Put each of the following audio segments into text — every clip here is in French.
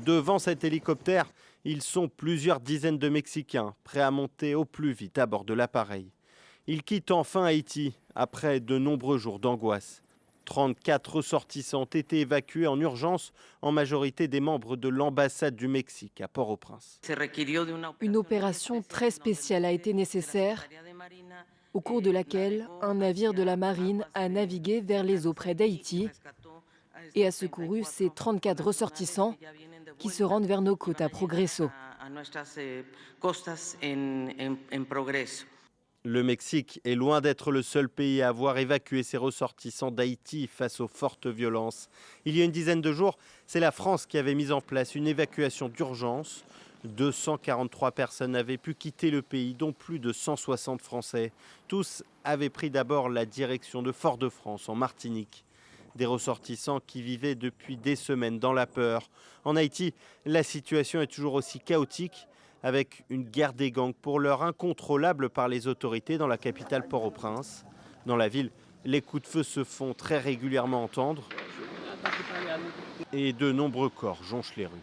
Devant cet hélicoptère, ils sont plusieurs dizaines de Mexicains, prêts à monter au plus vite à bord de l'appareil. Ils quittent enfin Haïti après de nombreux jours d'angoisse. 34 ressortissants ont été évacués en urgence, en majorité des membres de l'ambassade du Mexique à Port-au-Prince. Une opération très spéciale a été nécessaire, au cours de laquelle un navire de la marine a navigué vers les eaux près d'Haïti et a secouru ces 34 ressortissants qui se rendent vers nos côtes à Progreso. Le Mexique est loin d'être le seul pays à avoir évacué ses ressortissants d'Haïti face aux fortes violences. Il y a une dizaine de jours, c'est la France qui avait mis en place une évacuation d'urgence. 243 personnes avaient pu quitter le pays, dont plus de 160 Français. Tous avaient pris d'abord la direction de Fort-de-France, en Martinique. Des ressortissants qui vivaient depuis des semaines dans la peur. En Haïti, la situation est toujours aussi chaotique, avec une guerre des gangs pour l'heure incontrôlable par les autorités dans la capitale Port-au-Prince. Dans la ville, les coups de feu se font très régulièrement entendre et de nombreux corps jonchent les rues.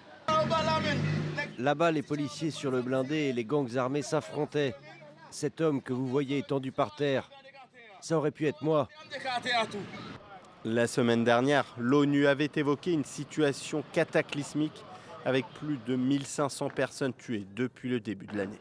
Là-bas, les policiers sur le blindé et les gangs armés s'affrontaient. Cet homme que vous voyez étendu par terre, ça aurait pu être moi. La semaine dernière, l'ONU avait évoqué une situation cataclysmique avec plus de 1500 personnes tuées depuis le début de l'année.